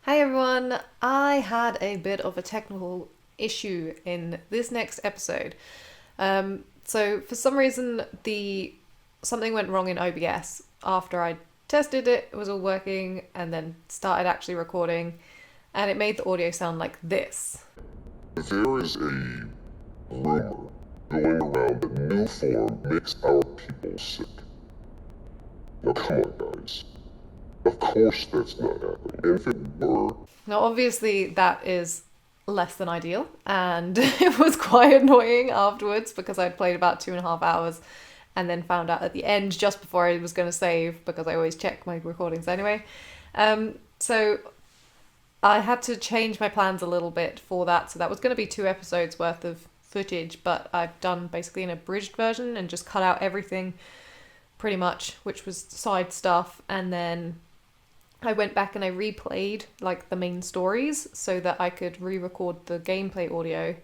Hi everyone, I had a bit of a technical issue in this next episode. So for some reason something went wrong in OBS after I tested it, it was all working and then started actually recording and it made the audio sound like this. There is a rumor going around that Nuform makes our people sick. Now come on guys. Of course that's not happening. And if it were... Now obviously that is less than ideal and it was quite annoying afterwards because I'd played about 2.5 hours and then found out at the end just before I was going to save, because I always check my recordings anyway. So I had to change my plans a little bit for that. So that was going to be 2 episodes worth of footage, but I've done basically an abridged version and just cut out everything pretty much, which was side stuff. And then I went back and I replayed like the main stories so that I could re-record the gameplay audio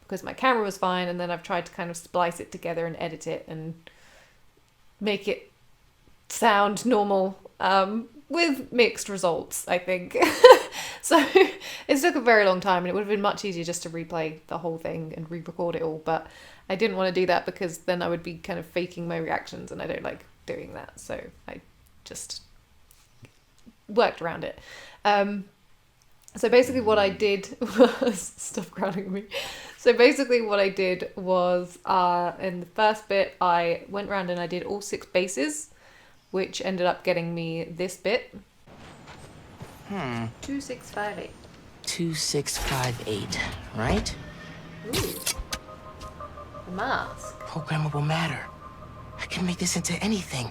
because my camera was fine, and then I've tried to kind of splice it together and edit it and make it sound normal, with mixed results, I think. So it took a very long time and it would have been much easier just to replay the whole thing and re-record it all, but I didn't want to do that because then I would be kind of faking my reactions and I don't like doing that, so I just worked around it. So basically what I did was... Stop grounding me. So basically what I did was, in the first bit, I went around and I did all 6 bases, which ended up getting me this bit. 2658. 2658, right? Ooh. The mask. Programmable matter. I can make this into anything.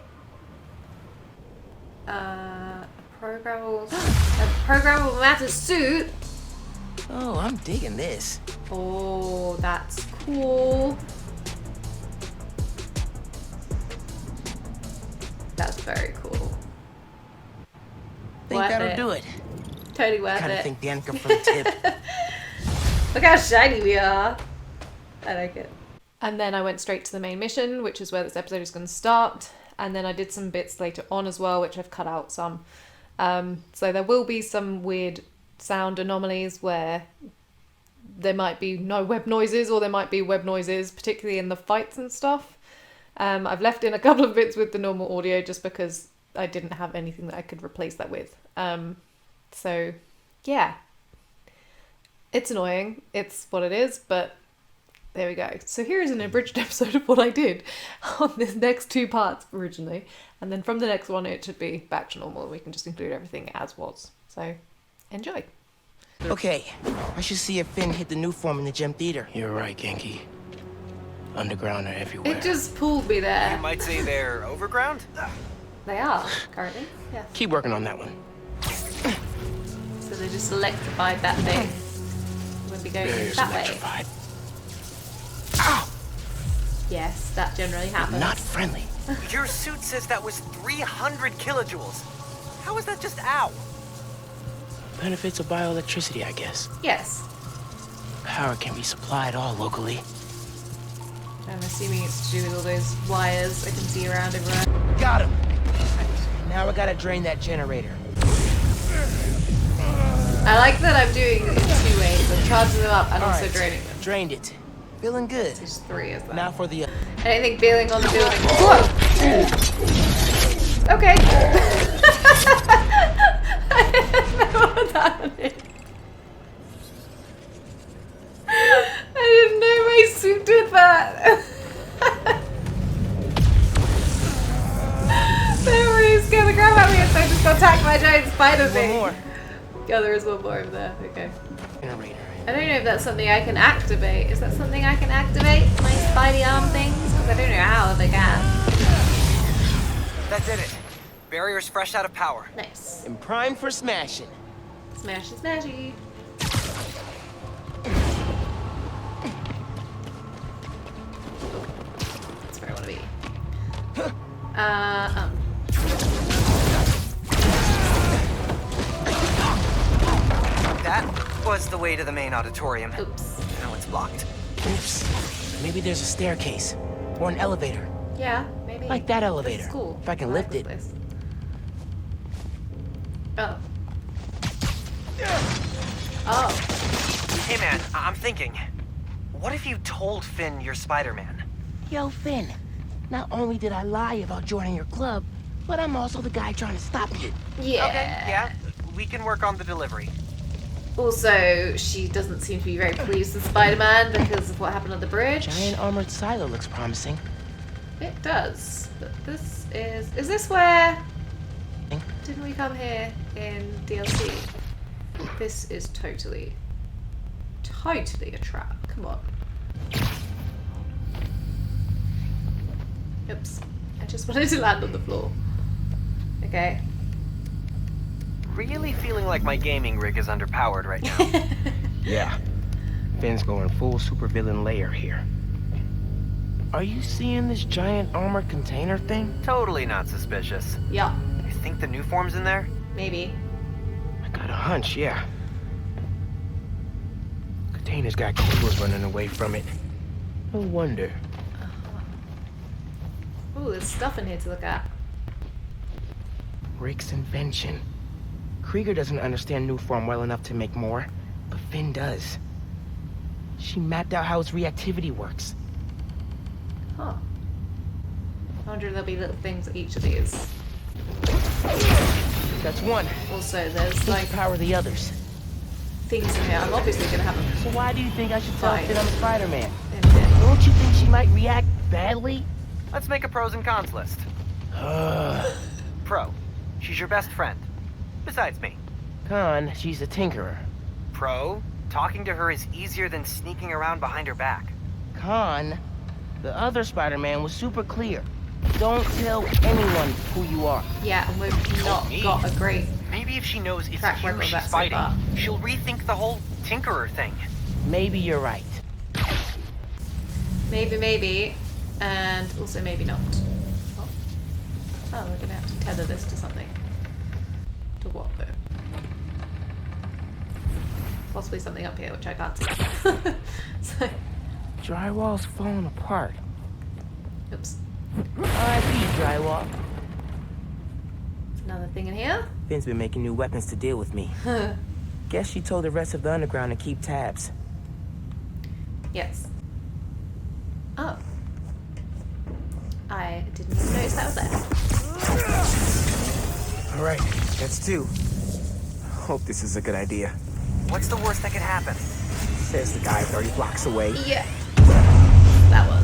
A programmable matter suit. Oh, I'm digging this. Oh, that's cool. That's very cool. Think Worth that'll it. do it. Totally worth Gotta it. thank the anchor for the tip. Look how shiny we are. I like it. And then I went straight to the main mission, which is where this episode is going to start. And then I did some bits later on as well, which I've cut out some. So there will be some weird sound anomalies where there might be no web noises or there might be web noises, particularly in the fights and stuff. I've left in a couple of bits with the normal audio just because I didn't have anything that I could replace that with. So yeah, it's annoying. It's what it is, but there we go. So here is an abridged episode of what I did on this next 2 parts originally. And then from the next one, it should be back to normal. We can just include everything as was. So enjoy. Okay, I should see if Finn hit the Nuform in the gem theater. You're right, Genki. Underground are everywhere. It just pulled me there. You might say they're overground? They are, currently. Yeah. Keep working on that one. So they just electrified that thing. We'll be going Barrier's that electrified. way. Yes, that generally happens. Not friendly. Your suit says that was 300 kilojoules. How is that just ow? Benefits of bioelectricity, I guess. Yes. Power can be supplied all locally. I'm assuming it's to do with all those wires I can see around everywhere. Got him. Now I gotta drain that generator. I like that I'm doing it in 2 ways. I'm charging them up and All also right, draining them. Drained it. Feeling good. There's 3 of them. Now for the... I don't think bailing on the building. Whoa! Okay. I didn't know what was happening. I didn't know my suit did that. That really scared the crap out of me, so I just got attacked by a giant spider One thing. more. Yeah, there is one more over there. Okay. Generator. I don't know if that's something I can activate. Is that something I can activate? My spidey arm things? Because I don't know how if I can. That did it. Barrier's fresh out of power. Nice. And prime for smashing. Smashy, smashy. That's where I want to be. That was the way to the main auditorium. Oops. Now it's blocked. Oops. Maybe there's a staircase. Or an elevator. Yeah, maybe. Like that elevator. That's cool. If I can like lift this it. place. Oh. Oh. Hey man, I'm thinking. What if you told Finn you're Spider-Man? Yo, Finn. Not only did I lie about joining your club, but I'm also the guy trying to stop you. Yeah. Okay, yeah. We can work on the delivery. Also, she doesn't seem to be very pleased with Spider-Man because of what happened on the bridge. Giant armored silo looks promising. It does. But this is... Is this where... Didn't we come here in DLC? This is totally a trap. Come on. Oops. I just wanted to land on the floor. Okay. Really feeling like my gaming rig is underpowered right now. Yeah. Finn's going full supervillain layer here. Are you seeing this giant armored container thing? Totally not suspicious. Yeah, You think the Nuform's in there? maybe. I got a hunch, yeah. Container's got cables running away from it. No wonder. Ooh, there's stuff in here to look at. Rick's invention. Krieger doesn't understand Nuform well enough to make more, but Finn does. She mapped out how its reactivity works. Huh. I wonder if there'll be little things at each of these. That's one. Also, there's Think like to power the others. things in here. I'm obviously gonna have them So why do you think I should tell Fine. Finn I'm Spider-Man? in here. Don't you think she might react badly? Let's make a pros and cons list. Pro. She's your best friend. Besides me. Con, she's a tinkerer. Pro. Talking to her is easier than sneaking around behind her back. Con, the other Spider-Man was super clear. Don't tell anyone who you are. Yeah, and we've not me. got a great... Maybe if she knows it's Track record you of that she's so fighting, far. she'll rethink the whole Tinkerer thing. Maybe you're right. Maybe, and also maybe not. Oh, oh we're gonna have to tether this to something. To what though? Possibly something up here, which I can't see. So, Drywall's falling apart. oops. R.I.P. drywall. Another thing in here. Finn's been making new weapons to deal with me. Guess she told the rest of the underground to keep tabs. Yes. Oh. I didn't even notice that was there. All right, that's two. Hope this is a good idea. What's the worst that could happen? Says the guy 30 blocks away. Yeah. That one.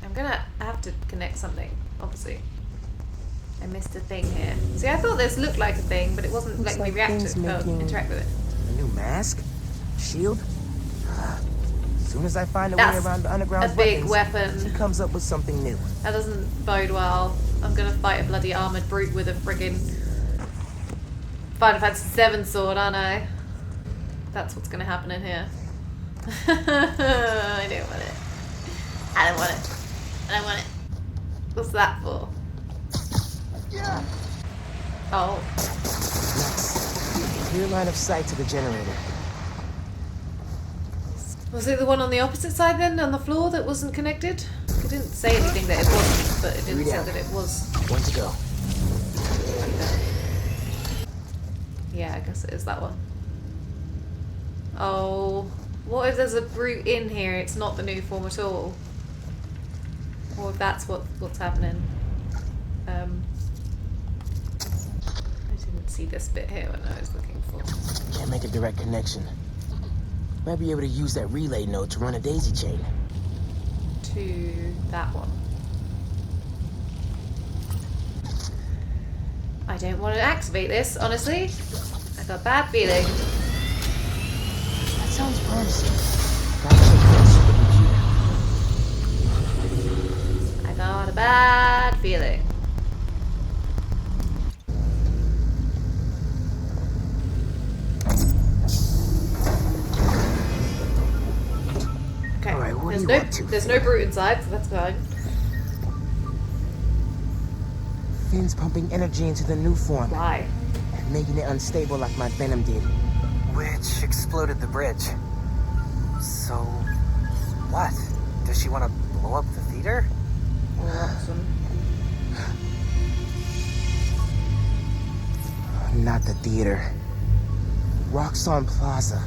I'm gonna have to connect something, obviously. I missed a thing here. See, I thought this looked like a thing, but it wasn't Looks letting me like react to things it. Oh, making- interact with it. A new mask? Shield? As soon as I find a That's way around the underground a big weapons, she weapon. comes up with something new. That doesn't bode well. I'm gonna fight a bloody armored brute with a friggin' Final Fantasy VII sword, aren't I? That's what's gonna happen in here. I don't want it. I don't want it. I don't want it. What's that for? Oh. Clear line of sight to the generator. Was it the one on the opposite side then, on the floor, that wasn't connected? It didn't say anything that it wasn't, but it didn't Three say down. that it was. One to go. Yeah, I guess it is that one. Oh, what if there's a brute in here? It's not the Nuform at all. Or if that's what's happening. I didn't see this bit here when I was looking for. Can't make a direct connection. Might be able to use that relay node to run a daisy chain. To that one. I don't want to activate this, honestly. I got a bad feeling. That sounds promising. Gotta check that supercomputer. I got a bad feeling. Okay. All right, what are there's you no up to? there's no brute inside, so that's fine. Finn's pumping energy into the new form, Why? making it unstable like my venom did. Which exploded the bridge. So, what? Does she want to blow up the theater? Awesome. Not the theater. Roxxon Plaza.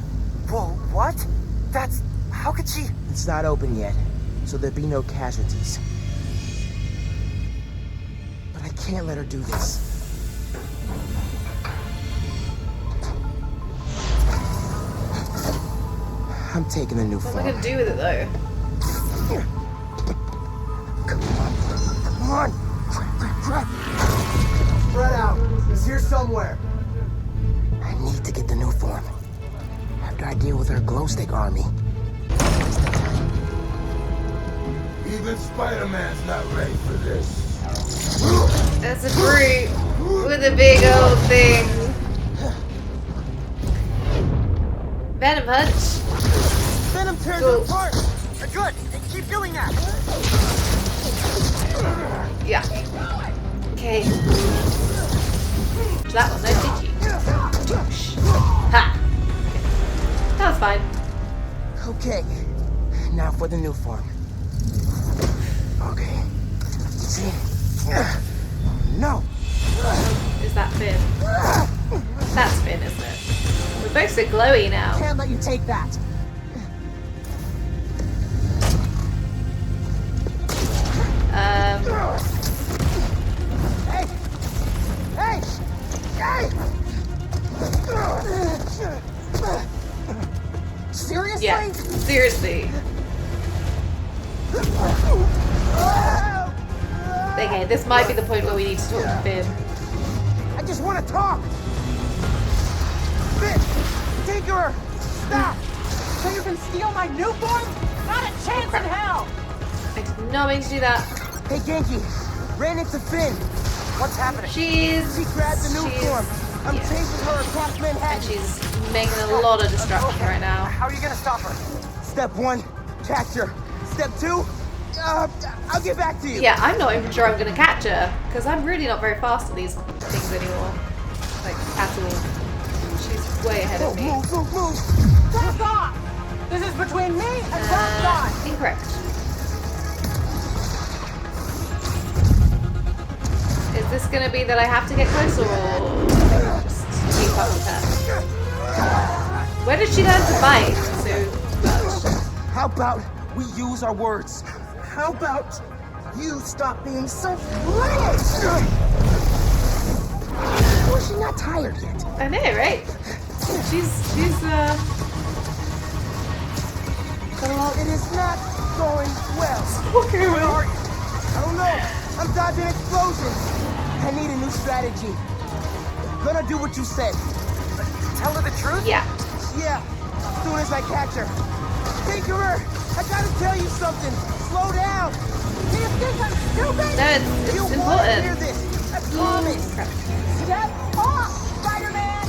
Whoa, what? That's... How could she... It's not open yet, so there'll be no casualties. But I can't let her do this. I'm taking the new What form. am I gonna do with it though? Come on! Spread out. He's here somewhere. I need to get the new form. After I deal with her glow stick army. Even Spider-Man's not ready for this. That's a brute with a big old thing. Venom punch. Venom tears Cool. her apart! Good! Keep doing that! Yeah. Okay. That one, no, did you? Ha! That was fine. Okay, now for the new form. Okay. See? No! Is that Finn? That's Finn, isn't it? We're both so glowy now. Can't let you take that! Hey! Hey! Hey! Seriously? Yeah, seriously. Okay, this might be the point where we need to talk to Finn. I just want to talk! Finn! Tinkerer! Stop! So you can steal my new form? Not a chance in hell! I did not mean to do that. Hey, Genki! Ran into Finn! What's happening? She grabbed the new form! I'm yeah. chasing her across And Manhattan! she's making a lot of destruction right now. How are you gonna stop her? Step 1, catch her. Step 2, I'll get back to you. Yeah, I'm not even sure I'm going to catch her, because I'm really not very fast at these things anymore. Like, at all. She's way ahead of me. Move! Back off! This is between me and Roxxon! Incorrect. Is this going to be that I have to get closer, or just keep up with her? Where did she learn to bite so much? How about we use our words? How about you stop being so foolish? Was she not tired yet? I know, right? She's got a lot. It is not going well. Where are you? I don't know. I'm dodging explosions. I need a new strategy. Gonna do what you said. Tell her the truth? Yeah. Yeah, as soon as I catch her. Tinkerer, I gotta tell you something. Slow down. Do you think I'm stupid? No, it's you important. want to hear this. I promise. Crap. Step off, Spider-Man.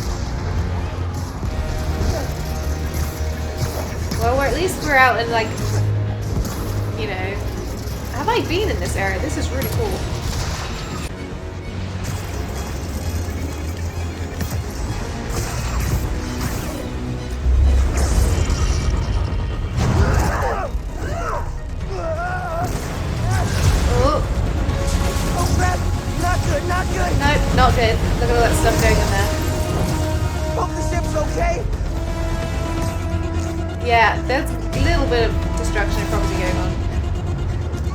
Well, at least we're out in, like, you know. Have I been in this area? This is really cool. Oh, Oh crap! Not good, not good. nope, not good. Look at all that stuff going in there. Hope the ship's okay. Yeah, there's a little bit of destruction probably going on.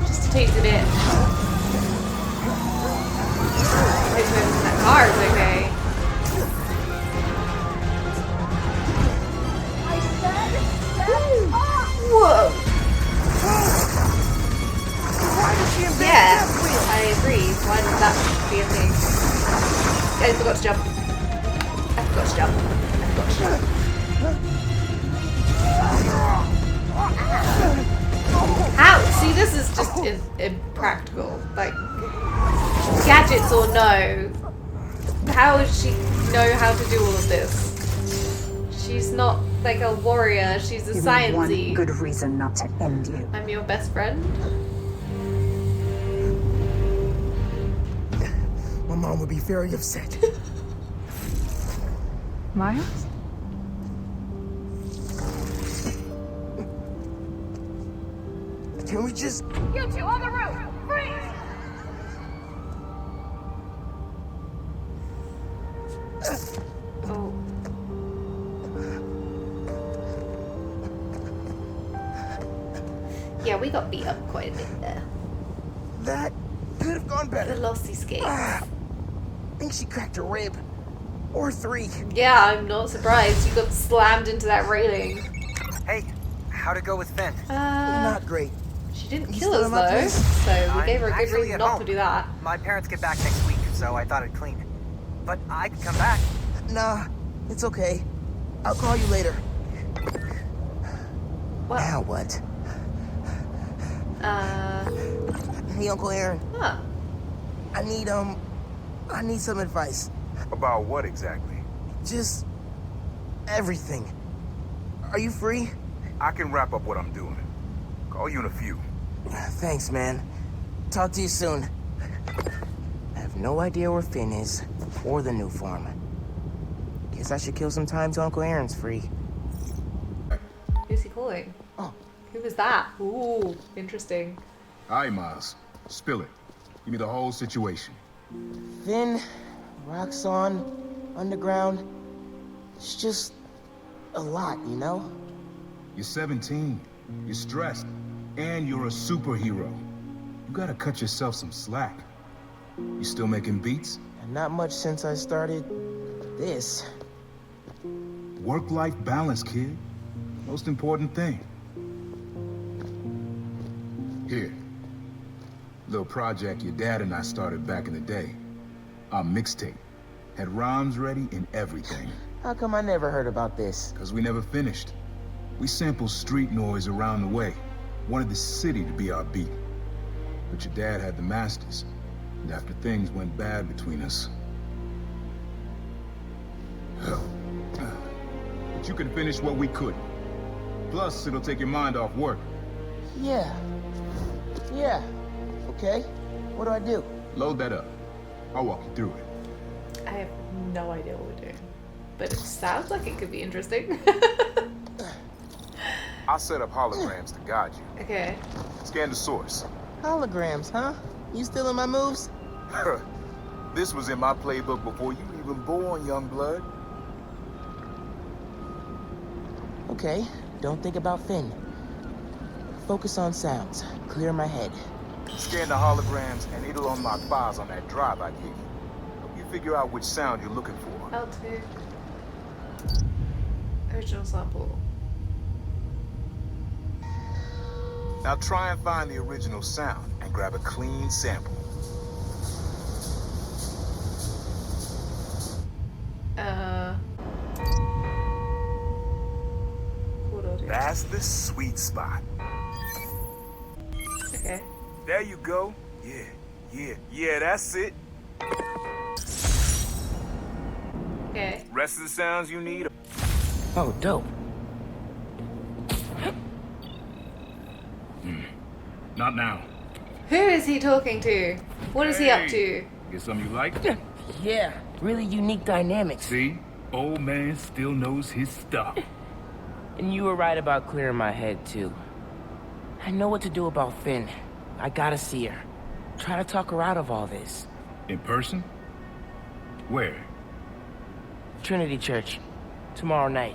Just a teensy bit. Hopefully that car is okay. I said step off. Whoa! Why did she invent Yeah, that wheel? I agree. Why did that be a thing? I forgot to jump. I forgot to jump. I forgot to jump. How? See, this is just impractical. Like, gadgets or no, how would she know how to do all of this? She's not like a warrior. She's a Give me one sciencey. good reason not to end you. I'm your best friend. My mom would be very upset. Miles? Can we just... You two on the roof! Freeze! Oh. Yeah, we got beat up quite a bit there. That could have gone The better. lossy skates. I think she cracked a rib. Or 3. Yeah, I'm not surprised. You got slammed into that railing. Hey, how'd it go with Finn? Not great. She didn't You kill still us in my though, place? so we I'm gave her a good actually reason at not home. to do that. My parents get back next week, so I thought I'd clean. But I could come back. Nah, it's okay. I'll call you later. Well, Now what? Hey, Uncle Aaron. huh. I need some advice. About what exactly? Just everything. Are you free? I can wrap up what I'm doing. Call you in a few. Thanks, man. Talk to you soon. I have no idea where Finn is, or the Nuform. Guess I should kill some time till Uncle Aaron's free. Who's he calling? Oh. Who was that? Ooh, interesting. Aye, Miles. Spill it. Give me the whole situation. Finn, Roxxon, Underground. It's just a lot, you know? You're 17. You're stressed. And you're a superhero. You gotta cut yourself some slack. You still making beats? And not much since I started this. Work-life balance, kid. Most important thing. Here. Little project your dad and I started back in the day. Our mixtape. Had rhymes ready and everything. How come I never heard about this? Cause we never finished. We sampled street noise around the way. Wanted the city to be our beat. But your dad had the masters. And after things went bad between us. But you can finish what we couldn't. Plus, it'll take your mind off work. Yeah. Okay. What do I do? Load that up. I'll walk you through it. I have no idea what we're doing. But it sounds like it could be interesting. I'll set up holograms to guide you. Okay. Scan the source. Holograms, huh? You stealing my moves? This was in my playbook before you were even born, young blood. Okay, don't think about Finn. Focus on sounds. Clear my head. Scan the holograms and it'll unlock files on that drive I gave you. Help you figure out which sound you're looking for. L2. Original sample. Now try and find the original sound and grab a clean sample. Chord audio. That's the sweet spot. Okay. There you go. Yeah, that's it. Okay. Rest of the sounds you need. Oh, dope. Not now. Who is he talking to? What is he up to? Get something you like? Yeah, really unique dynamics. See? Old man still knows his stuff. And you were right about clearing my head, too. I know what to do about Finn. I gotta see her. Try to talk her out of all this. In person? Where? Trinity Church. Tomorrow night.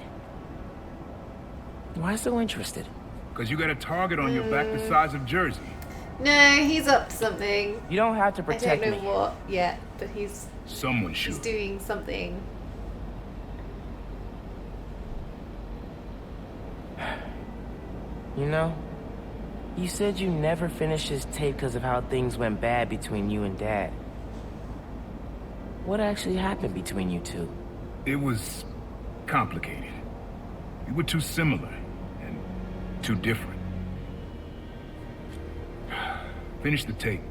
Why so interested? Because you got a target on your back the size of Jersey. No, he's up to something. You don't have to I protect don't know me. what yet, but he's Someone should. doing something. You know, you said you never finished this tape because of how things went bad between you and Dad. What actually happened between you two? It was complicated. We were too similar and too different. Finish the tape,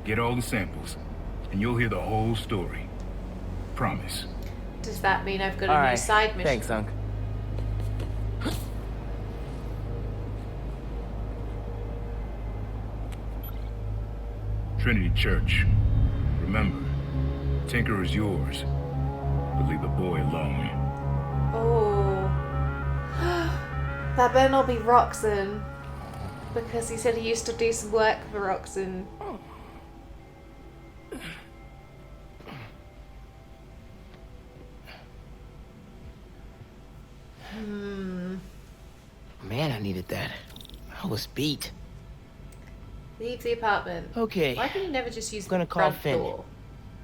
get all the samples, and you'll hear the whole story. Promise. Does that mean I've got a All new right, side mission? thanks, Unc. Trinity Church. Remember, Tinker is yours, but leave the boy alone. Oh. That better not be Roxanne. Because he said he used to do some work for Roxanne. Man, I needed that. I was beat. Leave the apartment. Okay. Why can you never just use I'm gonna the call front Finn. door?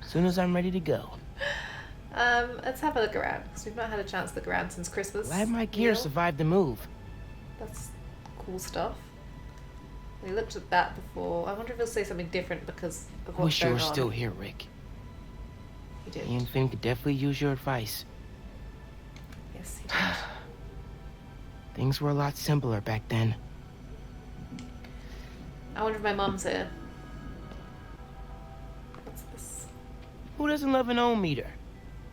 As soon as I'm ready to go. Let's have a look around, because we've not had a chance to look around since Christmas. Glad my gear meal. survived the move. That's cool stuff. We looked at that before. I wonder if he'll say something different because of what's Wish you going were on. still here, Rick. He did. Me and Finn could definitely use your advice. Yes, he did. Things were a lot simpler back then. I wonder if my mum's here. What's this? Who doesn't love an ohm meter?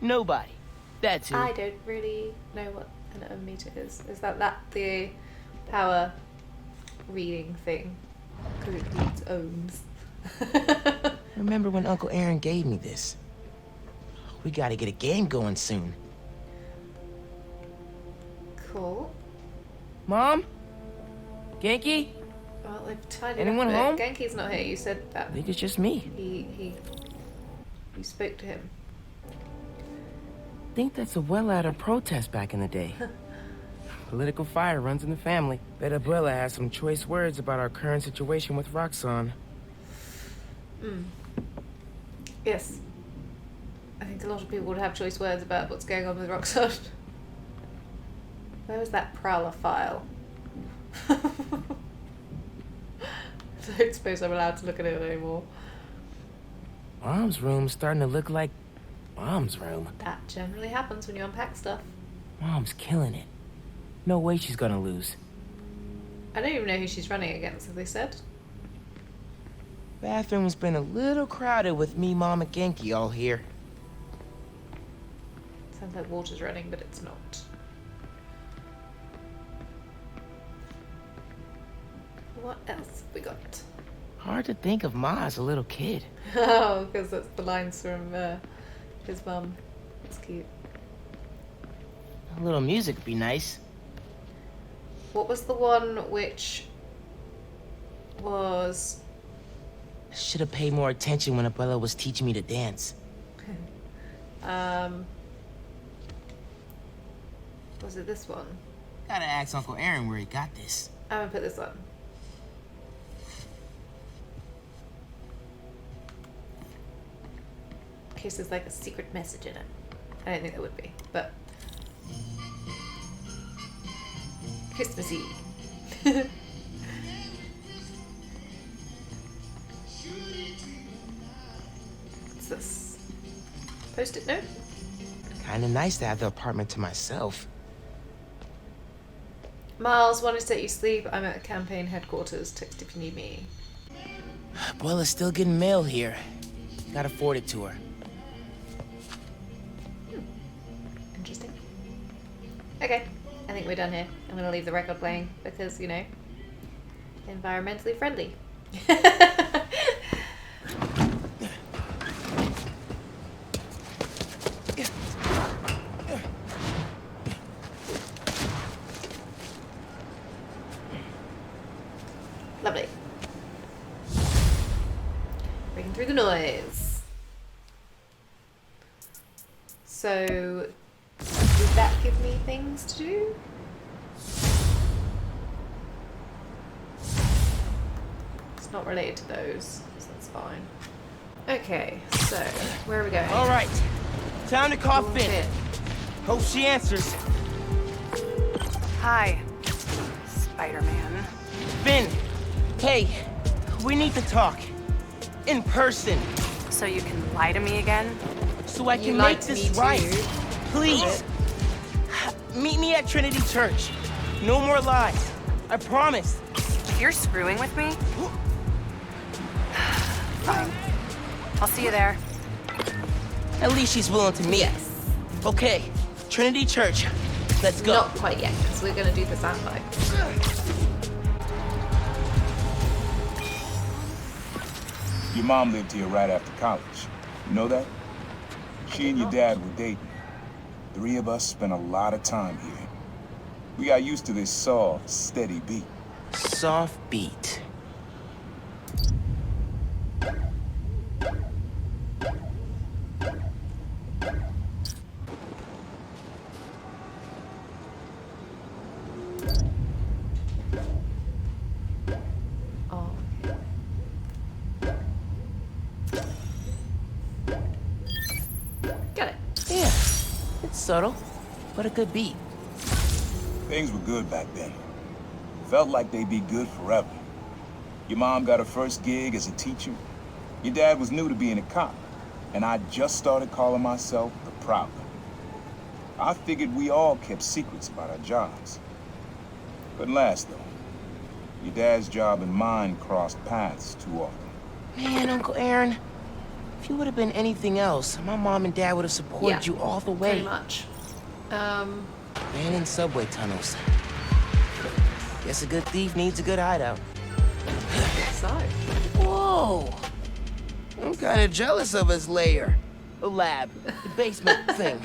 Nobody. That's who. I don't really know what an ohm meter is. Is that the power reading thing? Because it reads ohms. Remember when Uncle Aaron gave me this? We gotta get a game going soon. Cool. Mom? Genki? Well, they've tidied Anyone up a home? bit. Genki's not here. You said that. I think it's just me. You spoke to him. I think that's a well-out of protest back in the day. Political fire runs in the family. Bet Abuela has some choice words about our current situation with Roxanne. Yes. I think a lot of people would have choice words about what's going on with Roxanne. Where was that Prowler file? I don't suppose I'm allowed to look at it anymore. Mom's room's starting to look like Mom's room. That generally happens when you unpack stuff. Mom's killing it. No way she's gonna lose. I don't even know who she's running against, have they said? Bathroom's been a little crowded with me, Mom, and Genki all here. Sounds like water's running, but it's not. What else have we got? Hard to think of Ma as a little kid. Oh, because that's the lines from his mum. That's cute. A little music would be nice. What was the one which was... Should have paid more attention when Abuela was teaching me to dance. Was it this one? Gotta ask Uncle Aaron where he got this. I'm gonna put this on. In case there's like a secret message in it. I don't think there would be, but... Christmassy. What's this? Post-it note? Kinda nice to have the apartment to myself. Miles, wanted to let you sleep. I'm at campaign headquarters. Text if you need me. Abuela's still getting mail here. Gotta forward it to her. Interesting. Okay, I think we're done here. I'm gonna leave the record playing because, you know, environmentally friendly. Lovely. Breaking through the noise. So, did that give me things to do? It's not related to those, so that's fine. Okay, so, where are we going? All right, time to call Finn. Finn. Hope she answers. Hi, Spider-Man. Finn, hey, we need to talk. In person. So you can lie to me again? So I You can lied make to this me right. too. Please. Meet me at Trinity Church. No more lies. I promise. If you're screwing with me... Fine. I'll see you there. At least she's willing to meet. Yes. Okay, Trinity Church. Let's go. Not quite yet, because we're going to do the soundbite. Your mom lived here right after college. You know that? She and your dad were dating. 3 of us spent a lot of time here. We got used to this soft, steady beat. Soft beat. Subtle, but a good beat. Things were good back then. Felt like they'd be good forever. Your mom got her first gig as a teacher. Your dad was new to being a cop. And I just started calling myself the Prowler. I figured we all kept secrets about our jobs. Couldn't last, though. Your dad's job and mine crossed paths too often. Man, Uncle Aaron, if you would have been anything else, my mom and dad would have supported you all the way. Pretty much. And in subway tunnels. Guess a good thief needs a good hideout. So. Whoa! I'm kind of jealous of his lair. The lab. The basement thing.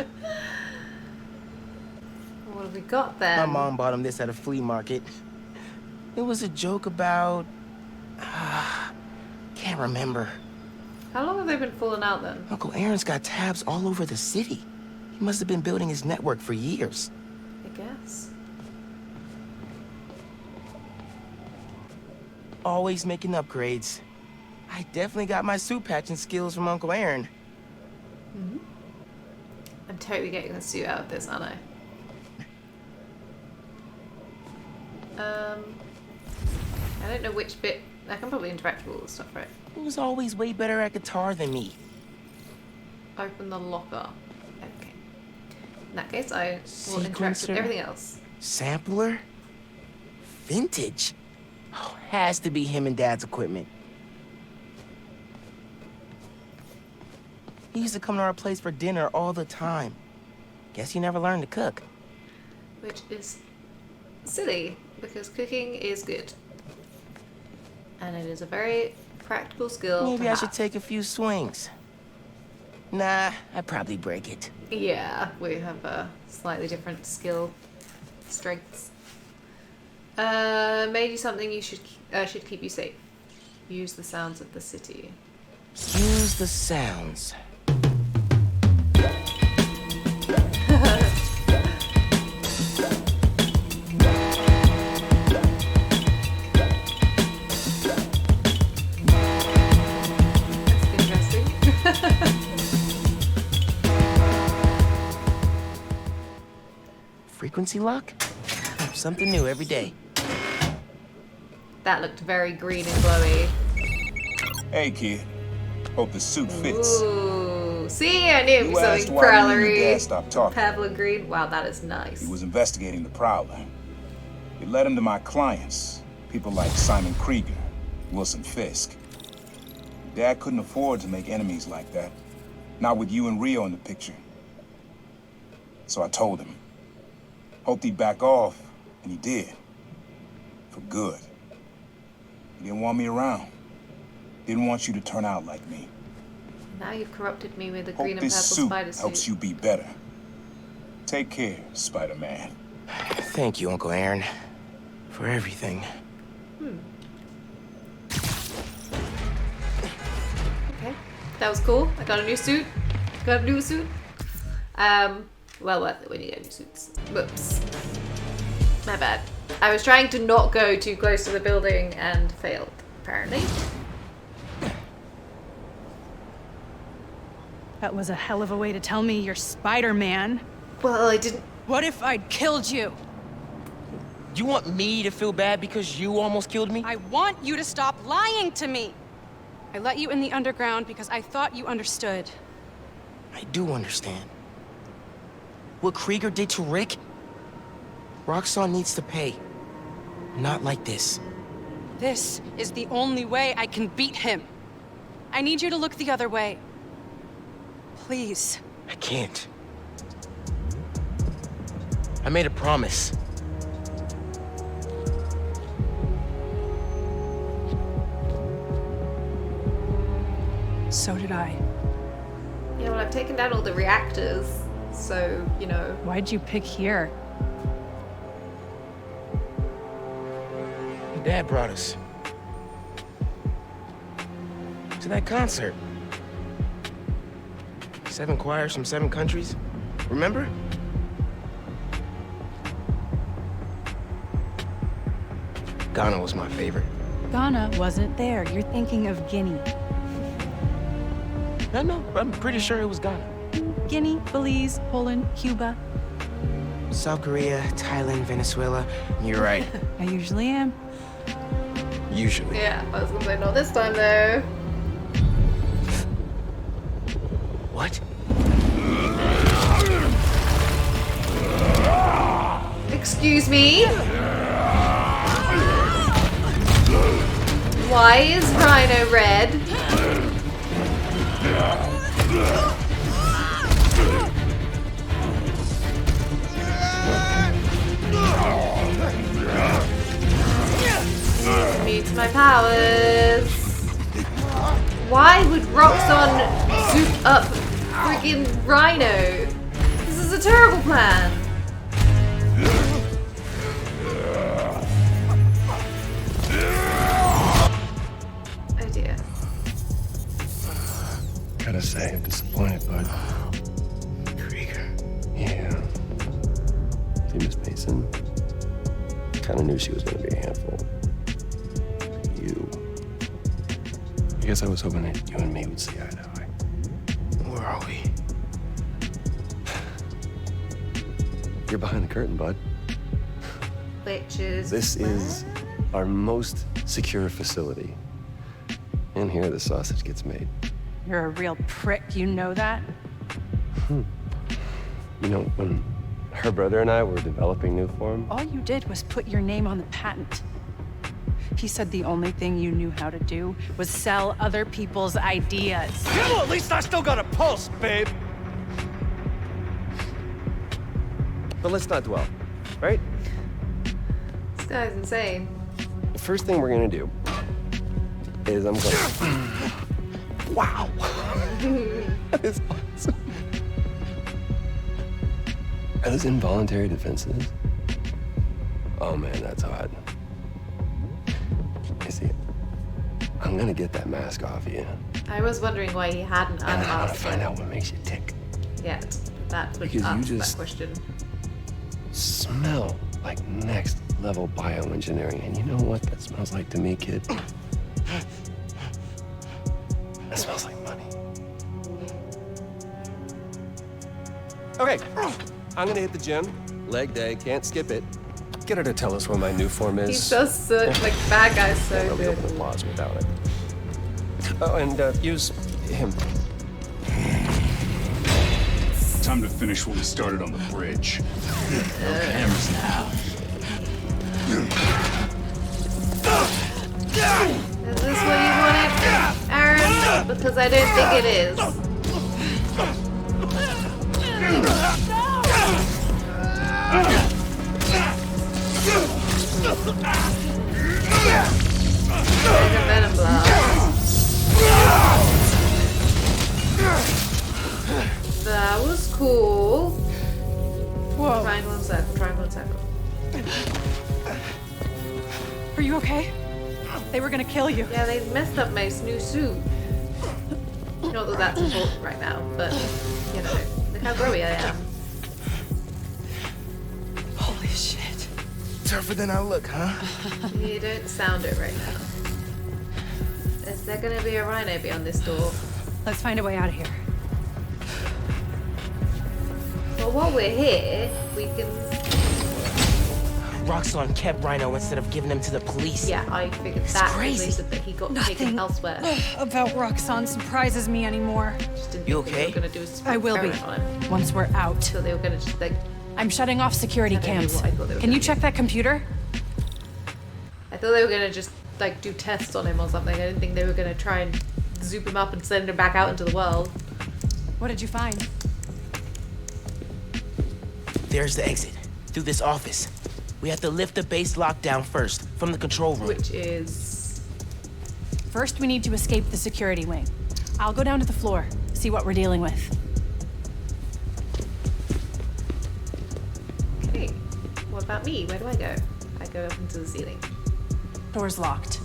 What have we got there? My mom bought him this at a flea market. It was a joke about... can't remember. How long have they been falling out then? Uncle Aaron's got tabs all over the city. He must have been building his network for years. I guess. Always making upgrades. I definitely got my suit patching skills from Uncle Aaron. Mm-hmm. I'm totally getting the suit out of this, aren't I? I don't know which bit. I can probably interact with all the stuff, right? He was always way better at guitar than me. Open the locker. Okay. In that case, I will interact with Sequencer. everything else. Sampler? Vintage? Oh, has to be him and Dad's equipment. He used to come to our place for dinner all the time. Guess he never learned to cook. Which is silly, because cooking is good. And it is a very practical skill. Maybe to I should have. take a few swings. Nah, I'd probably break it. Yeah, we have a slightly different skill strengths. Maybe something you should keep you safe. Use the sounds of the city. Use the sounds. That's interesting. Frequency lock? Something new every day. That looked very green and glowy. Hey, kid. Hope the suit fits. Ooh, see, I knew it You was asked something why you and your prowlery. dad stopped talking. Pebble and green. Wow, that is nice. He was investigating the Prowler. It led him to my clients, people like Simon Krieger, Wilson Fisk. Dad couldn't afford to make enemies like that. Not with you and Rio in the picture. So I told him. Hoped he'd back off, and he did. For good. He didn't want me around. Didn't want you to turn out like me. Now you've corrupted me with the Hope green and purple this suit spider suit. helps you be better. Take care, Spider-Man. Thank you, Uncle Aaron, for everything. Okay, that was cool. I got a new suit. Got a new suit. Well worth it when you get new suits. Whoops. My bad. I was trying to not go too close to the building and failed, apparently. That was a hell of a way to tell me you're Spider-Man. Well, I didn't. What if I'd killed you? You want me to feel bad because you almost killed me? I want you to stop lying to me. I let you in the underground because I thought you understood. I do understand. What Krieger did to Rick? Roxxon needs to pay. Not like this. This is the only way I can beat him. I need you to look the other way. Please. I can't. I made a promise. So did I. Yeah, well, I've taken down all the reactors, so, you know. Why'd you pick here? Your dad brought us to that concert. 7 choirs from 7 countries. Remember? Ghana was my favorite. Ghana wasn't there. You're thinking of Guinea. No, I'm pretty sure it was Ghana. Guinea, Belize, Poland, Cuba. South Korea, Thailand, Venezuela. You're right. I usually am. Usually. Yeah, I was gonna say not this time though. What? Excuse me? Why is Rhino red? Mute my powers. Why would Roxxon zoop up freaking Rhino? This is a terrible plan. Oh dear. Gotta say, I'm disappointed, bud. Krieger. Yeah. See, Miss Mason? Kinda knew she was gonna be a handful. You. I guess I was hoping that you and me would see eye to eye. Where are we? You're behind the curtain, bud. Which is This is our most secure facility. And here the sausage gets made. You're a real prick, you know that? You know, when her brother and I were developing Nuform, All you did was put your name on the patent. He said the only thing you knew how to do was sell other people's ideas. Yeah, well, at least I still got a pulse, babe. but let's not dwell, right? This guy's insane. The first thing we're gonna do is I'm gonna... Wow! That is awesome. Are those involuntary defenses? Oh man, that's hot. You see, I'm gonna get that mask off you. I was wondering why he hadn't And I wanna unmasked find it out what makes you tick. yet. That would Because you ask just- that question. Smell like next level bioengineering. And you know what that smells like to me, kid? That smells like money. Okay, I'm gonna hit the gym. Leg day, can't skip it. Get her to tell us where my new form is. He does such, like, bad guy's so Can't really good. open the laws without it. Oh, and use him. Time to finish what we started on the bridge. No cameras now. Is this what you wanted, Aaron? Because I don't think it is. There's a venom blast. That was cool. Whoa. Triangle and circle, triangle and circle. Are you okay? They were gonna kill you. Yeah, they messed up my new suit. Not that that's important right now, but, you know, look how growy I am. Holy shit. Tougher than I look, huh? You don't sound it right now. Is there gonna be a rhino beyond this door? Let's find a way out of here. Well, while we're here, we can... Roxxon kept Rhino instead of giving him to the police. Yeah, I figured It's that crazy. was that he got taken Nothing elsewhere. about Roxxon surprises me anymore. Just didn't You think they okay? were gonna do a I will be, experiment on him. once we're out. So they were gonna just, like... I'm shutting off security I don't know cams. what I thought they were Can you gonna check that computer? I thought they were gonna just, like, do tests on him or something. I didn't think they were gonna try and zoop him up and send him back out into the world. What did you find? There's the exit. Through this office. We have to lift the base lockdown first, from the control room. Which is... First, we need to escape the security wing. I'll go down to the floor, see what we're dealing with. Okay. What about me? Where do I go? I go up into the ceiling. Door's locked.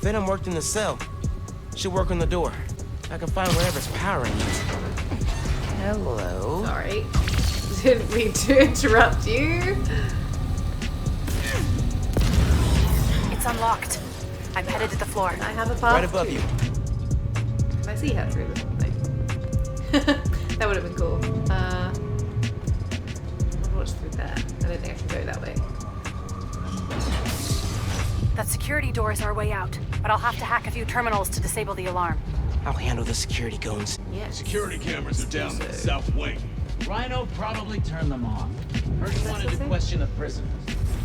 Venom worked in the cell. Should work on the door. I can find whatever's powering it. Hello? Sorry. Didn't mean to interrupt you. It's unlocked. I'm headed to the floor. I have a path Right above too. you. Can I see her through the thing? That would have been cool. What's through there? I don't think I can go that way. That security door is our way out, but I'll have to hack a few terminals to disable the alarm. I'll handle the security goons. Yes. Security cameras are down the south wing. Rhino probably turned them off. Heard he wanted to question the prisoners.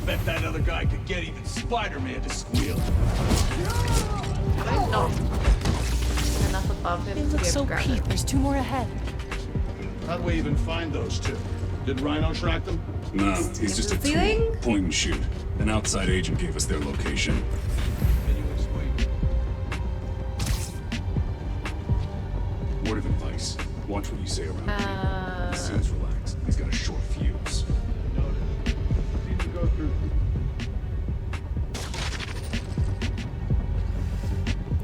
Bet that other guy could get even Spider-Man to squeal. I'm not enough above him They to look be able so to grab peaked. it. There's 2 more ahead. How'd we even find those two? Did Rhino track them? No, he's just a ceiling? tool. Point and shoot. An outside agent gave us their location. Can you explain? Word of advice. Watch what you say around here. He seems relaxed. He's got a short fuse. Noted. Need to go through.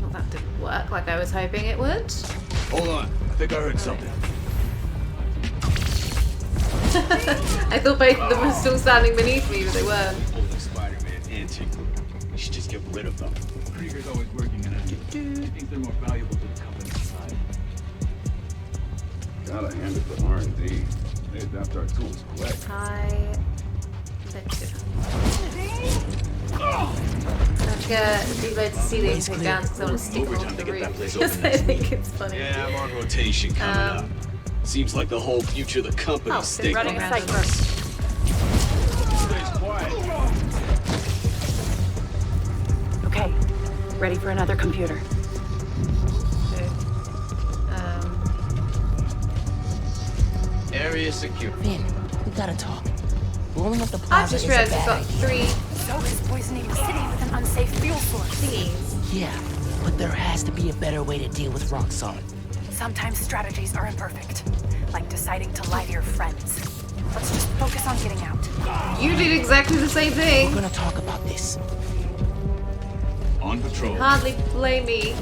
Well, that didn't work like I was hoping it would. Hold on. I think I heard something. I thought both of them were still standing beneath me, but they weren't. Holding Spider-Man and Chick. You should just get rid of them. Krieger's always working on it. I think they're more valuable to the company side. Gotta hand it to R&D. They adapt our tools quick. I bet you. Reload the ceiling and take down because I want to stick onto the roof. Because I think it's funny. Yeah, I'm on rotation coming up. Seems like the whole future of the company's so running a staked cipher. Stays quiet. Okay, ready for another computer. Okay. Area secure. Finn, we gotta talk. Blowing up the I've plaza just is a realized we've bad got idea. 3 So is poisoning the city with an unsafe fuel source. thingies. Yeah, but there has to be a better way to deal with Roxxon. Sometimes strategies are imperfect, like deciding to lie to your friends. Let's just focus on getting out. You did exactly the same We're thing. gonna talk about this. On patrol. Hardly blame me.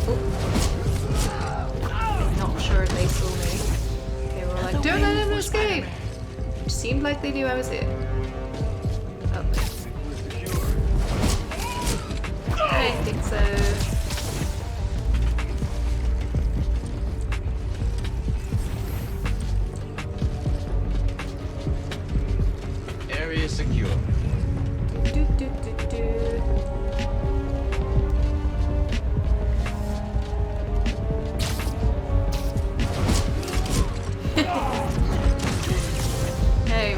Not sure if they saw me. Okay, we're like, don't let him escape. It seemed like they knew I was here. Oh, I think so. Area secure. Do, do, do, do. Hey,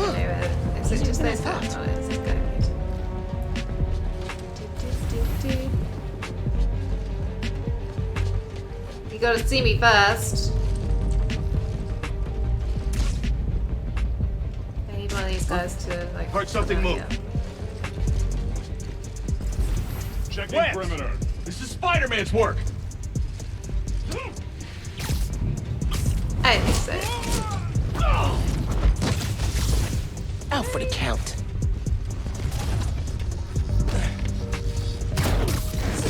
is it just those guys? Oh, it's this guy. Do, do, do, do. You gotta see me first. I need one of these guys to like. Heard something move. Yeah. Checking perimeter. This is Spider-Man's work. I think so. Out for the count.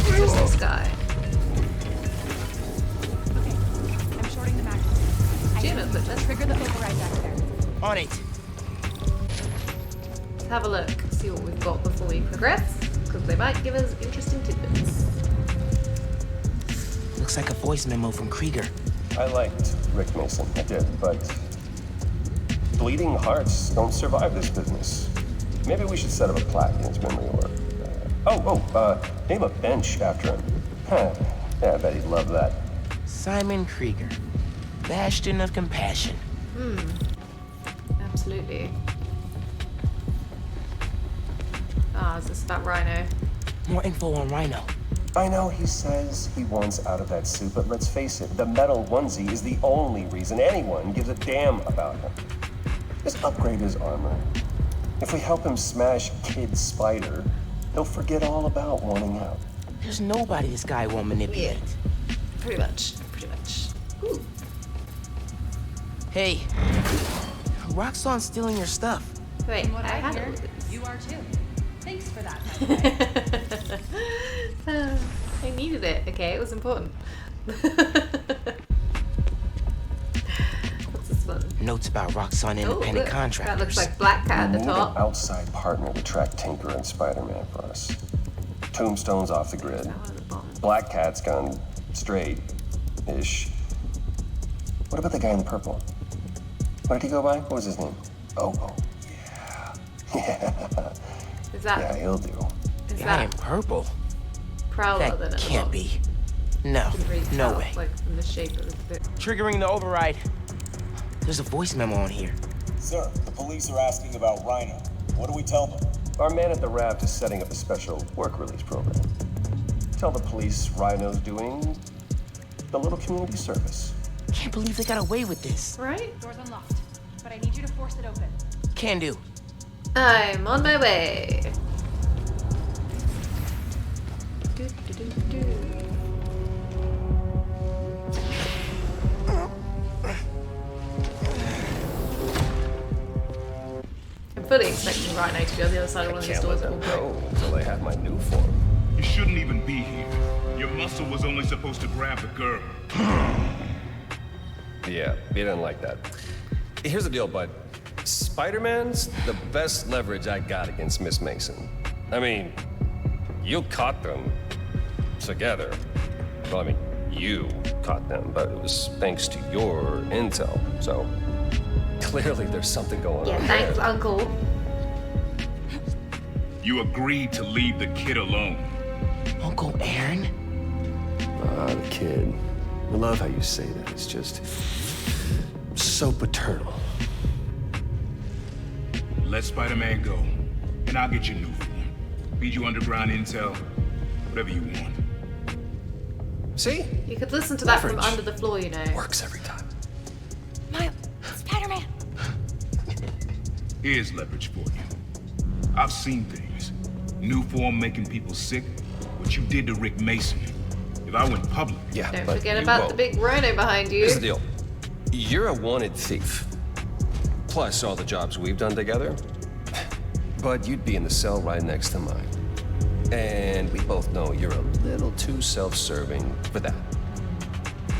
Where's this guy? I'm shorting the mag. Let's Trigger the override back there. On it. have a look, see what we've got before we progress, because they might give us interesting tidbits. Looks like a voice memo from Krieger. I liked Rick Mason, I did, but bleeding hearts don't survive this business. Maybe we should set up a plaque in his memory, or name a bench after him. Huh. Yeah, I bet he'd love that. Simon Krieger, bastion of compassion. Absolutely. Ah, is this about Rhino? More info on Rhino. I know he says he wants out of that suit, but let's face it, the metal onesie is the only reason anyone gives a damn about him. Just upgrade his armor. If we help him smash Kid Spider, he'll forget all about wanting out. There's nobody this guy won't manipulate. Yeah. Pretty much. Ooh. Hey, Roxxon's stealing your stuff. Wait, From what I I had hear, it. you are too. Thanks for that, by the way. I needed it, okay? It was important. What's this one? Notes about Roxxon independent look, contractors. that looks like Black Cat at We the need an top. outside partner to track Tinker and Spider-Man for us. Tombstone's off the grid. Black Cat's gone straight-ish. What about the guy in purple? What did he go by? What was his name? Oh, yeah. Is that? Yeah, he'll do. Is Giant that purple? Prowler That then? can't be. No, no way. Like from the shape of the bit. Triggering the override. There's a voice memo on here. Sir, the police are asking about Rhino. What do we tell them? Our man at the raft is setting up a special work release program. Tell the police Rhino's doing a little community service. Can't believe they got away with this. Right? Door's unlocked, but I need you to force it open. Can do. I'm on my way. Do, do, do, do. I'm fully expecting Rhino to be on the other side of one of these Can't let doors. them go until they have my new form. You shouldn't even be here. Your muscle was only supposed to grab the girl. Yeah, he didn't like that. Here's the deal, bud. Spider-Man's the best leverage I got against Miss Mason. I mean, you caught them together. Well, I mean, you caught them, but it was thanks to your intel. So clearly there's something going Yeah, on thanks, there. Uncle. You agreed to leave the kid alone. Uncle Aaron? Ah, the kid. I love how you say that. It's just so paternal. Let Spider-Man go, and I'll get you Nuform. Feed you underground intel, whatever you want. See? You could listen to that from Leverage. under the floor, you know. Works every time. Miles, Spider-Man. Here's leverage for you. I've seen things. Nuform making people sick. What you did to Rick Mason. If I went public... Yeah, Don't but forget you about won't. the big Rhino behind you. Here's the deal. You're a wanted thief. Plus all the jobs we've done together. But you'd be in the cell right next to mine. And we both know you're a little too self-serving for that.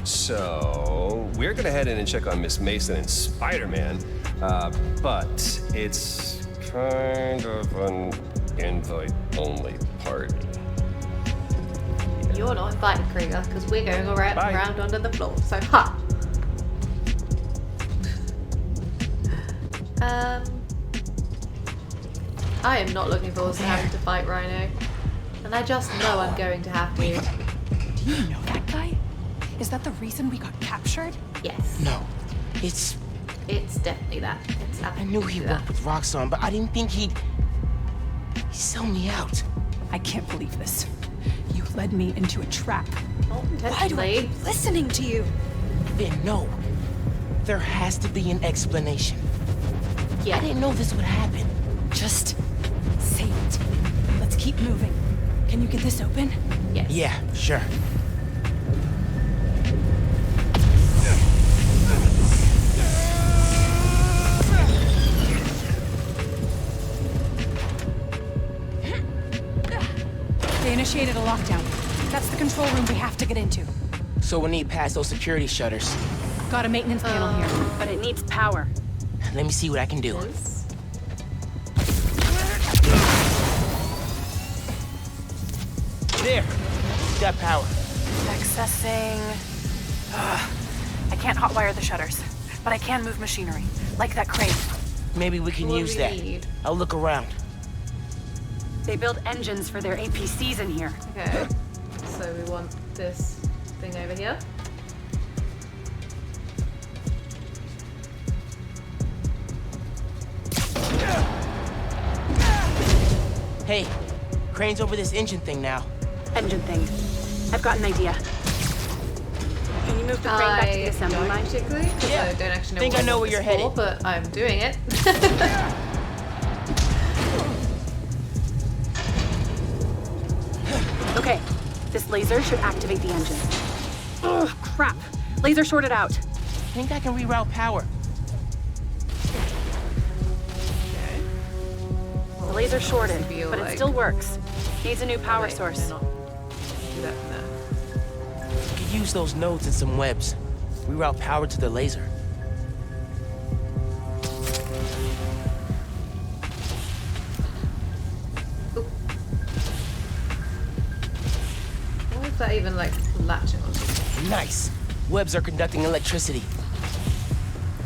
So we're gonna head in and check on Miss Mason and Spider-Man. But it's kind of an invite-only party. You're not invited, Krieger, because we're going around under the floor. So, ha! I am not looking forward to having to fight Rhino. And I just know I'm going to have to. Do you know that guy? Is that the reason we got captured? Yes. No. It's definitely that. It's I knew he worked with Roxxon, but I didn't think he'd sell me out. I can't believe this. You led me into a trap. Why do I keep listening to you? Then no. There has to be an explanation. Yeah. I didn't know this would happen. Just say it. Let's keep moving. Can you get this open? Yes. Yeah, sure. They initiated a lockdown. That's the control room we have to get into. So we'll need past those security shutters. Got a maintenance panel here, but it needs power. Let me see what I can do. There. Got power. Accessing... I can't hotwire the shutters, but I can move machinery, like that crane. Maybe we can What do use we that. need? I'll look around. They build engines for their APCs in here. Okay. So we want this thing over here. Hey, crane's over this engine thing now. Engine thing. I've got an idea. Can you move the crane back to the assembly don't line? particularly, because I don't actually know Think what I know want where this you're for, headed. but I'm doing it. Okay, this laser should activate the engine. Ugh, crap. Laser shorted out. Think I can reroute power. The laser shorted, feel but it like- still works. Needs a new power Wait, source. they're not- do that there. Could use those nodes and some webs. Reroute power to the laser. Why is that even like latching on something? Nice. Webs are conducting electricity.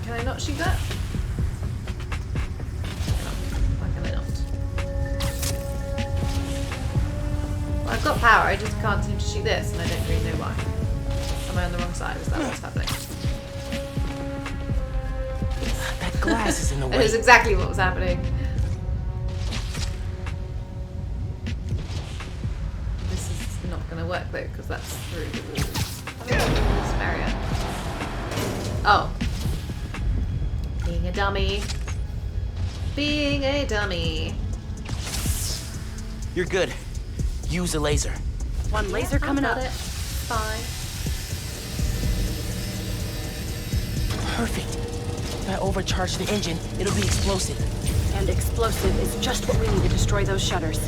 Can I not shoot that? got power, I just can't seem to shoot this, and I don't really know why. Am I on the wrong side? Is that what's happening? That glass is in the way. It is exactly what was happening. This is not going to work though, because that's through the walls. This barrier. Oh. Being a dummy. Being a dummy. You're good. Use a laser. One laser coming up. It. Fine. Perfect. If I overcharge the engine, it'll be explosive. And explosive is just what we need to destroy those shutters.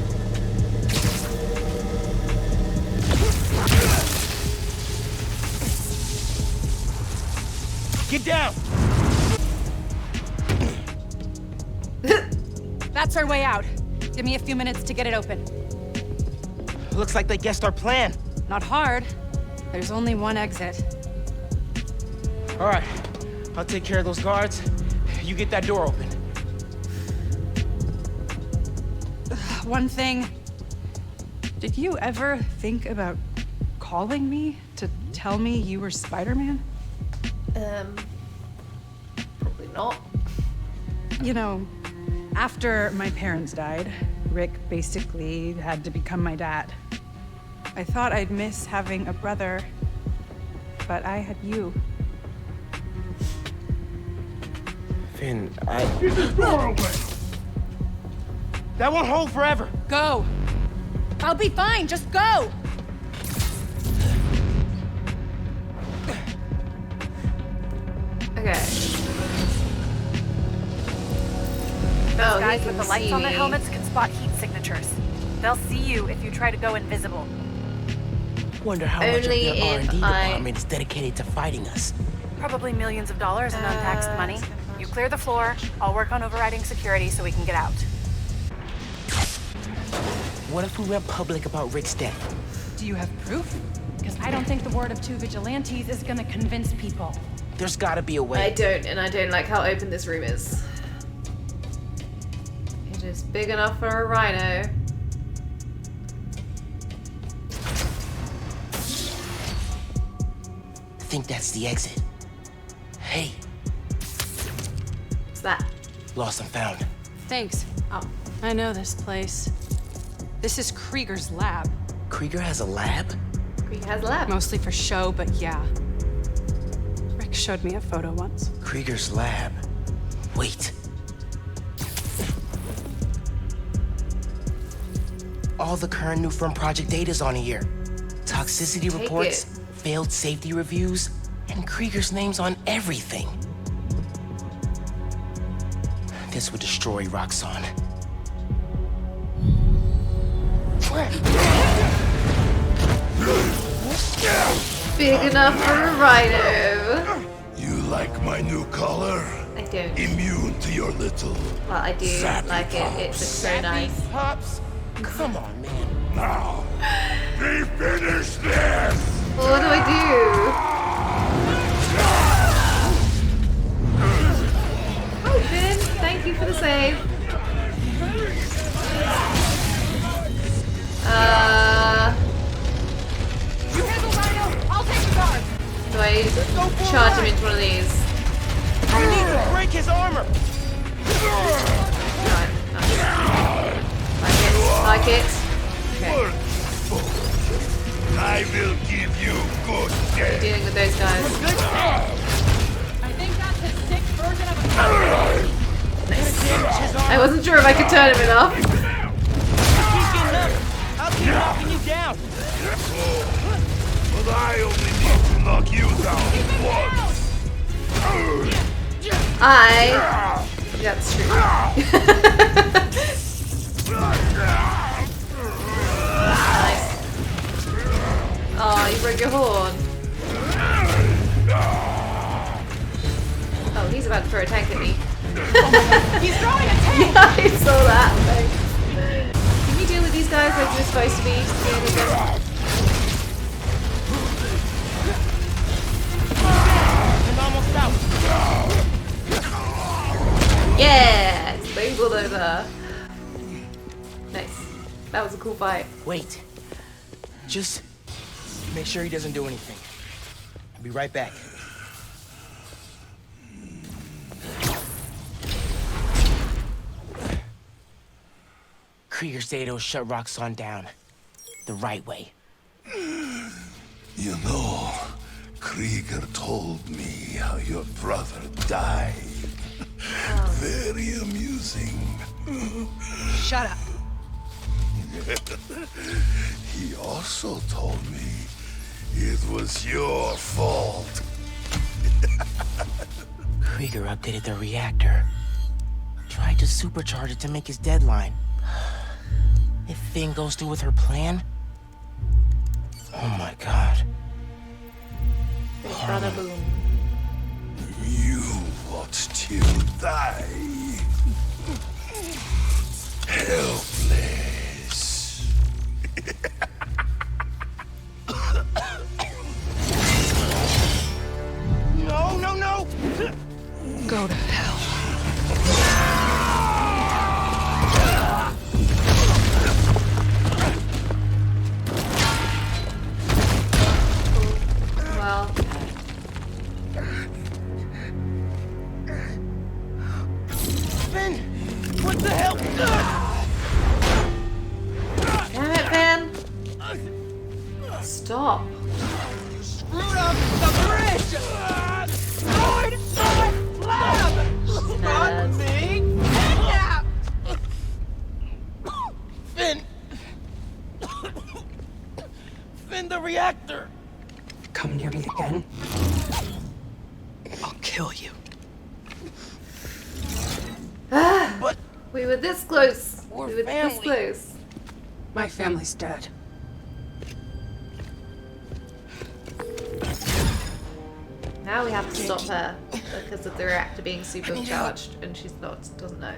Get down! That's our way out. Give me a few minutes to get it open. Looks like they guessed our plan. Not hard. There's only one exit. All right, I'll take care of those guards. You get that door open. One thing. Did you ever think about calling me to tell me you were Spider-Man? Probably not. You know, after my parents died, Rick basically had to become my dad. I thought I'd miss having a brother, but I had you. Finn, Get this door open! That won't hold forever. Go! I'll be fine, just go! Okay. Those guys with the lights on their helmets can spot heat signatures. They'll see you if you try to go invisible. Wonder how much of Only their if R&D department is dedicated to fighting us. Probably millions of dollars in untaxed money. You clear the floor, I'll work on overriding security so we can get out. What if we went public about Rick's death? Do you have proof? Because I don't think the word of two vigilantes is gonna convince people. There's gotta be a way. I don't, and I don't like how open this room is. It is big enough for a rhino. I think that's the exit. Hey. What's that? Lost and found. Thanks. Oh. I know this place. This is Krieger's lab. Krieger has a lab? Krieger has a lab. Mostly for show, but yeah. Rick showed me a photo once. Krieger's lab. Wait. All the current Nuform project data's on here. Toxicity reports, failed safety reviews, and Krieger's name's on everything. This would destroy Roxxon. Big enough for a rhino. You like my new collar? I don't. Immune to your little. Well, I do like it. It looks so nice. Pops? Come on, man. Now, we finish this! What do I do? Oh, Finn, thank you for the save. You handle Rhino, I'll take the guard. Do I charge him into one of these? We need to break his armor. Right, nice. Like it. Okay. I will give you good death. Dealing with those guys. I think that's his sick version of a Nice. I wasn't sure if I could turn him enough. Keep getting up. I'll keep knocking you down. But I only need to knock you down once. That's true. Nice. Oh, you broke your horn. Oh, he's about to throw a tank at me. He's throwing a tank! Yeah, I saw that. Thanks. Can you deal with these guys like you're supposed to be? Dealing with them? I'm almost out. Yeah! Explode over. Nice. That was a cool fight. Wait. Just make sure he doesn't do anything. I'll be right back. Krieger said he'll shut Roxxon down. The right way. You know, Krieger told me how your brother died. Very amusing. Shut up. He also told me it was your fault. Krieger updated the reactor. Tried to supercharge it to make his deadline. If Finn goes through with her plan... Oh my god. Big brother boom. You watched him die. Helpless. No, no, no! Go to hell. Well. Finn! What the hell? Damn it, Ben! Stop. Screwed up the bridge! Lord, lab! Not being kidnapped! Finn! Finn, the reactor! Come near me again. I'll kill you. But we were this close. We're We were this family. close. My family's dead. Now we have to stop her because of the reactor being supercharged, and she's not doesn't know.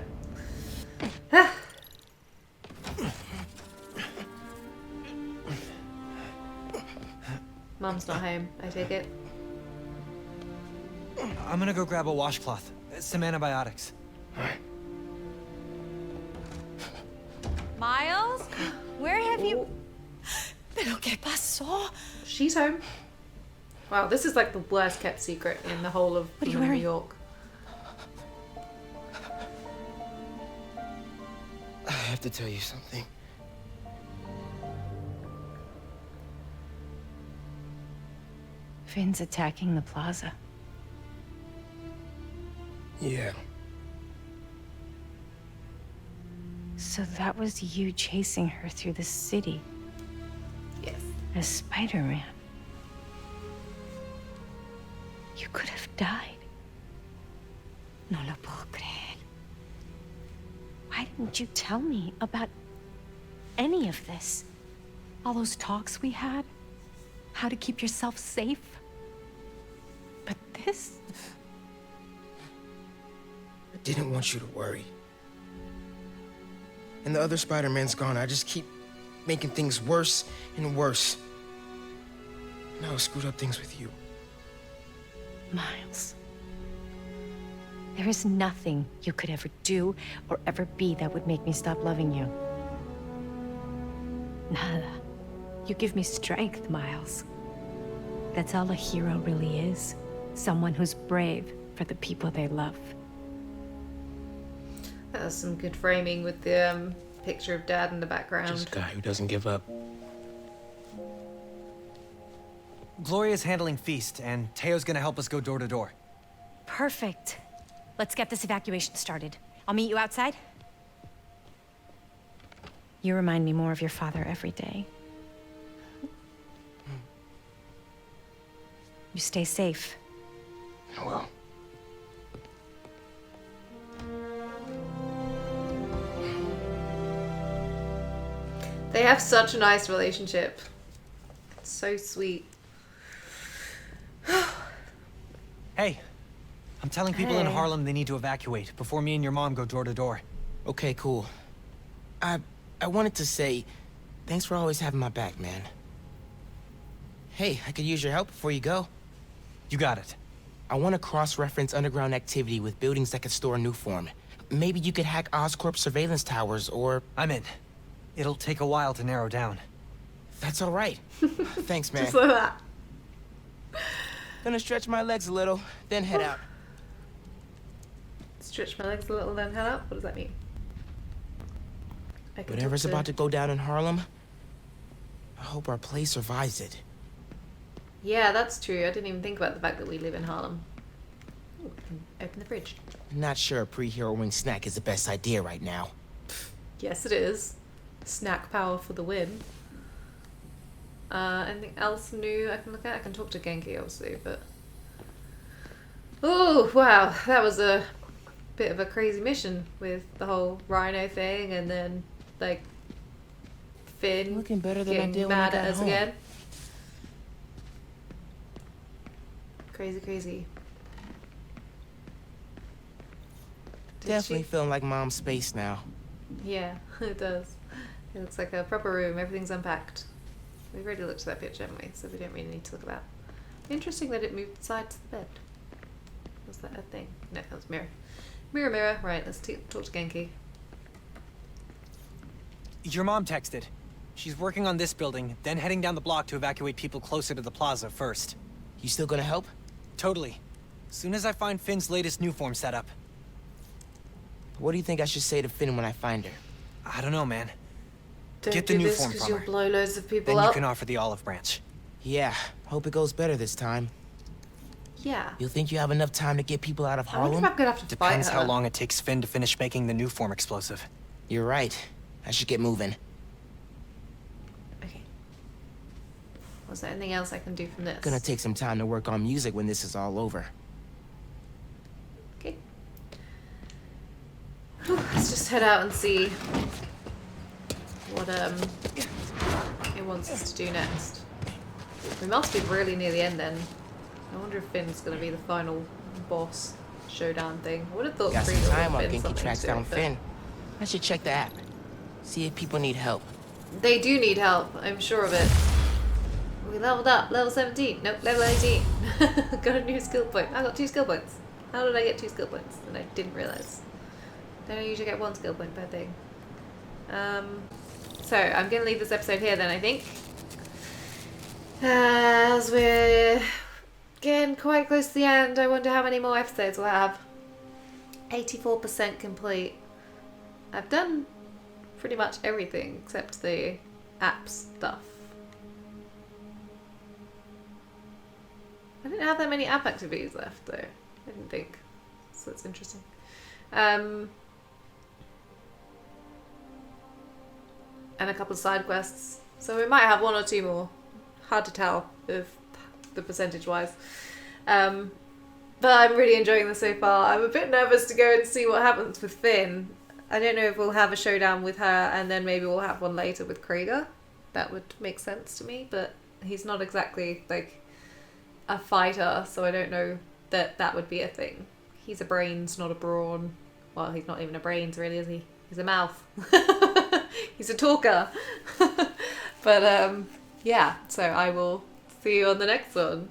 Mum's not home, I take it. I'm gonna go grab a washcloth, some antibiotics. Miles, where have you? Pero qué pasó? She's home. Wow, this is like the worst kept secret in the whole of What are you New wearing? York. I have to tell you something. Finn's attacking the plaza. Yeah. So that was you chasing her through the city Yes. as Spider-Man. You could have died. No lo puedo creer. Why didn't you tell me about any of this? All those talks we had? How to keep yourself safe? But this? I didn't want you to worry. And the other Spider-Man's gone. I just keep making things worse and worse. Now I screwed up things with you. Miles, there is nothing you could ever do or ever be that would make me stop loving you. Nada. You give me strength, Miles. That's all a hero really is. Someone who's brave for the people they love. That was some good framing with the picture of Dad in the background. Just a guy who doesn't give up. Gloria's handling Feast, and Teo's gonna help us go door to door. Perfect. Let's get this evacuation started. I'll meet you outside. You remind me more of your father every day. You stay safe. I will. They have such a nice relationship. It's so sweet. Hey, I'm telling people in Hey. Harlem they need to evacuate before me and your mom go door to door. Okay, cool. I wanted to say, thanks for always having my back, man. Hey, I could use your help before you go. You got it. I want to cross-reference underground activity with buildings that could store Nuform. Maybe you could hack Oscorp surveillance towers, or... I'm in. It'll take a while to narrow down. That's all right. Thanks, man. Just like that. Gonna stretch my legs a little, then head out. Stretch my legs a little, then head out? What does that mean? Whatever's about to go down in Harlem, I hope our place survives it. Yeah, that's true. I didn't even think about the fact that we live in Harlem. Ooh, I can open the fridge. Not sure a pre-hero wing snack is the best idea right now. Yes, it is. Snack power for the win. Anything else new I can look at? I can talk to Genki, obviously, but... Oh, wow. That was a bit of a crazy mission with the whole rhino thing, and then, like, Finn looking better than I getting did when I mad got at us home. again. Crazy, crazy. Definitely feeling like mom's space now. Yeah, it does. It looks like a proper room. Everything's unpacked. We've already looked at that picture, haven't we? So we don't really need to look at that. Interesting that it moved sides to the bed. Was that a thing? No, that was mirror. Mirror, mirror. Right, let's talk to Genki. Your mom texted. She's working on this building, then heading down the block to evacuate people closer to the plaza first. You still gonna help? Totally. As soon as I find Finn's latest Nuform setup. What do you think I should say to Finn when I find her? I don't know, man. Don't Get the do this Nuform because from you'll her. blow loads of people Then up. you can offer the olive branch. Yeah, hope it goes better this time. Yeah. You think you have enough time to get people out of I wonder Harlem? if I'm gonna have to Depends fight her. how long it takes Finn to finish making the Nuform explosive. You're right. I should get moving. Okay. Was there anything else I can do from this? Gonna take some time to work on music when this is all over. Okay. Whew, let's just head out and see what it wants us to do next. We must be really near the end then. I wonder if Finn's gonna be the final boss showdown thing. I would have thought Got some Krieger time would while have been Genki something tracks to down it, but Finn. I should check the app. See if people need help. they do need help, I'm sure of it. We leveled up, level 17. Nope, level 18. Got a new skill point. I got 2 skill points. How did I get 2 skill points? And I didn't realise. Don't I usually get 1 skill point per thing? So I'm gonna leave this episode here then, I think. As we're getting quite close to the end, I wonder how many more episodes we'll have. 84% complete. I've done pretty much everything except the app stuff. I didn't have that many app activities left though. I didn't think. So it's interesting. And a couple of side quests. So we might have 1 or 2 more. Hard to tell if the percentage wise. But I'm really enjoying this so far. I'm a bit nervous to go and see what happens with Finn. I don't know if we'll have a showdown with her and then maybe we'll have one later with Krieger. That would make sense to me, but he's not exactly like a fighter, so I don't know that that would be a thing. He's a brains, not a brawn. Well, he's not even a brains really, is he? He's a mouth. He's a talker. But yeah, so I will see you on the next one.